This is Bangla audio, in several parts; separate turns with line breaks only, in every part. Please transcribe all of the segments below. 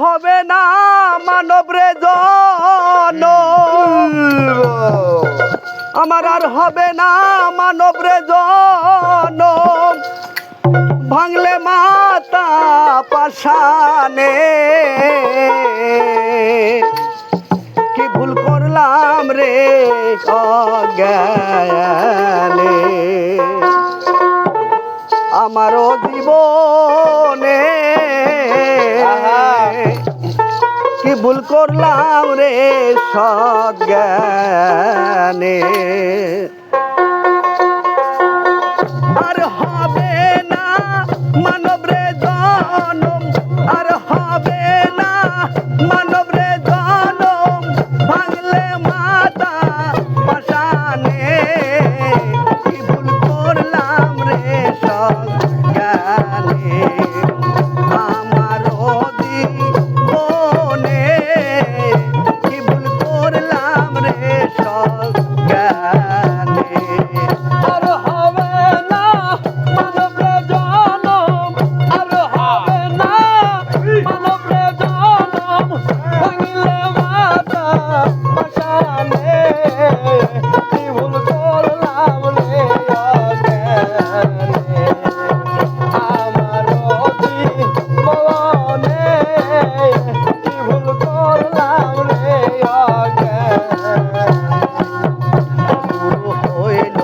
হবে না মানব রে জনম আমার আর হবে না মানব রে জনম ভাঙলে মাতা পাশানে কি ভুল করলাম রে অজ্ঞানে আমারও জীবনে কি ভুল করলাম রে সজ্ঞানে আর হবে না মানব রে জনম আর হবে না মানব রে জনম ভাঙলে মাতা পাশানে কি ভুল করলাম রে সজ্ঞানে আমারও জীবনে কি ভুল করলাম রে সজ্ঞানে
আর হবে না মানব রে জনম আর হবে না মানব রে জনম ভাঙিলে মাতা পাশানে কি ভুল করলাম রে অজ্ঞানে আমারও জীবনে কি ভুল করলাম রে অজ্ঞানে
গুরু হইল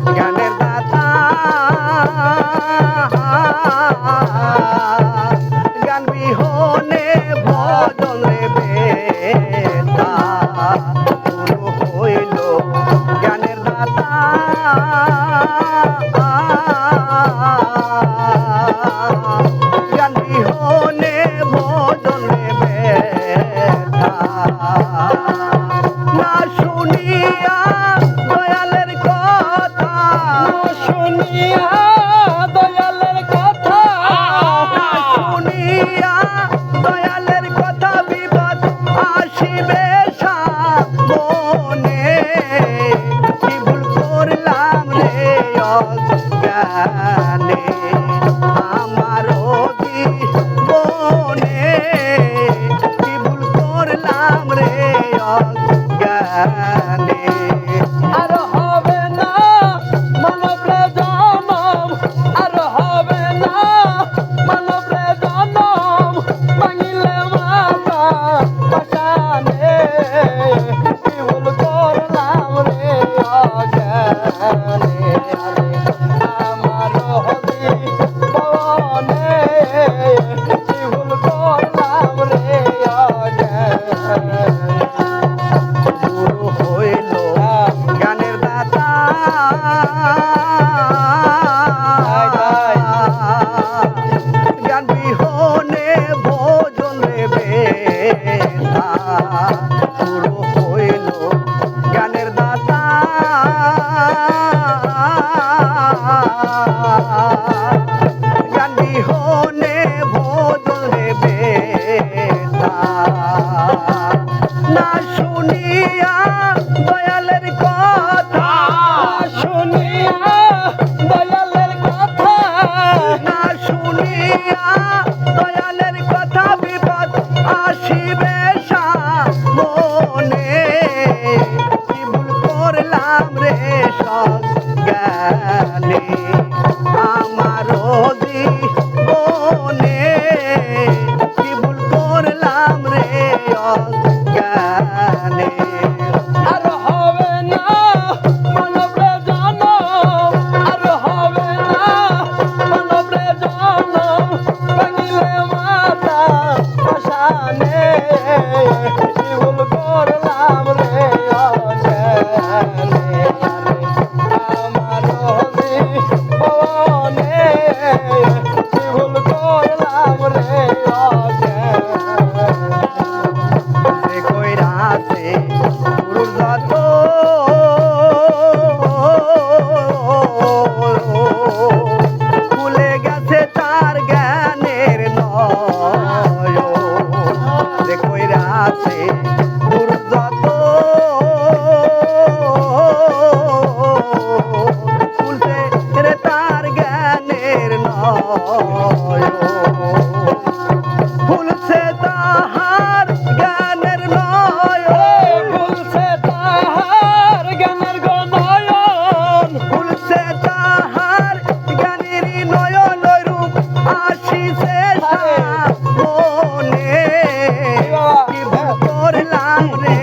জ্ঞানের দাতা জ্ঞান বিহনে ভজন রে বেতা গুরু হইল জ্ঞানের দাতা জ্ঞান বিহনে ভজন রে বেতা না শুনিয়া দয়ালের কথা
শুনিয়া দয়ালের কথা
না শুনিয়া দয়ালের কথা বিপদ আসিবে সামনে কি ভুল করলাম রে অজ্ঞানে আমারও জীবনে কি ভুল করলাম রে অজ্ঞানে
আর হবে না মানব রে জনম আর হবে না মানব রে জনম ভাঙিলে মাতা পাশানে কি ভুল করলাম রে অজ্ঞানে আমার জীবনে কি ভুল করলাম রে অজ্ঞানে
গুরু হইল জ্ঞানের দাতা জ্ঞান বিহনে ভোজন রে বেতা গুরু হইল জ্ঞানের দাতা জ্ঞান বিহনে ভোজন রে বেতা না শুনিয়া দয়ালের কথা
শুনিয়া দয়ালের কথা
না শুনিয়া দয়ালের কথা বিপদ আসিবে সামনে কি ভুল করলাম রে সজ্ঞানে আমারও জীবনে কি ভুল করলাম রে অজ্ঞানে
আর হবে না মানব রে জনম আর হবে না মানব রে জনম ভাঙিলে মাতা পাশানে কি ভুল করলাম রে অজ্ঞানে আমার জীবনে কি ভুল করলাম রে অজ্ঞানে
যে কইরাছে গুরুর যত ভুলে গেছে তার জ্ঞানের নয় যে কইরাছে গুরুর যত ভুলছে রে তার জ্ঞানের নয় ভুলছে তার আসিছে তাহার জ্ঞানীর নয়ন রূপ আসিছে মনে কি ভুল করলাম রে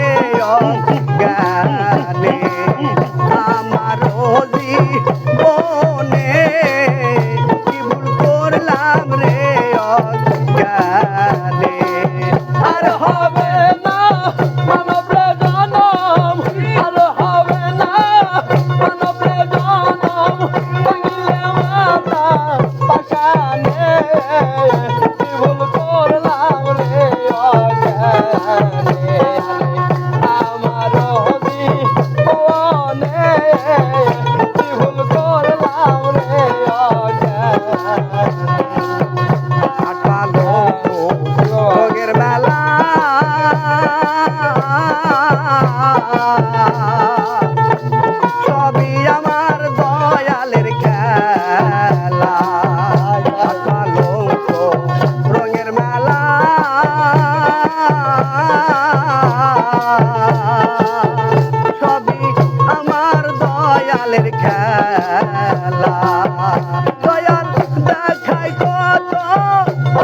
অজ্ঞানে আমার জীবনে কি ভুল করলাম রে অজ্ঞানে
আর হবে না মানবে জনম আর হবে না মানবে জনম ভাঙিলে মাতা পাশানে কি ভুল করলাম রে অজ্ঞানে আমার জীবনে কি ভুল করলাম রে অজ্ঞানে
আটপালো ভোগের বেলা সবই আমার দয়ালের খেলা আটপালো রঙের মেলা সবই আমার দয়ালের খেলা দয়াল দেখাই কত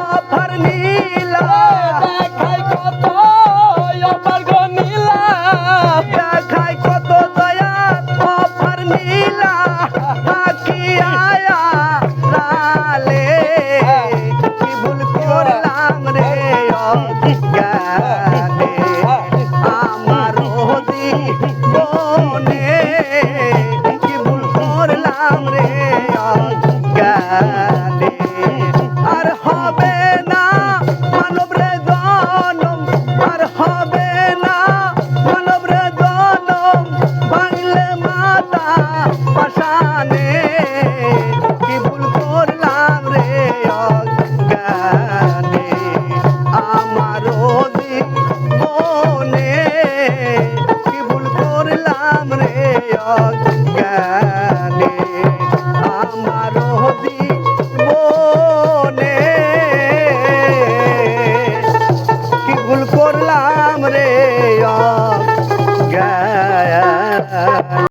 অফার নীলা
দেখাই কত অপার্গ নীলা
দেখাই কত দয়াল অফার নীলা আখি আয়া রালে কি ভুল করলাম রে অজ্ঞানে আমার জীবনে কি ভুল করলাম রে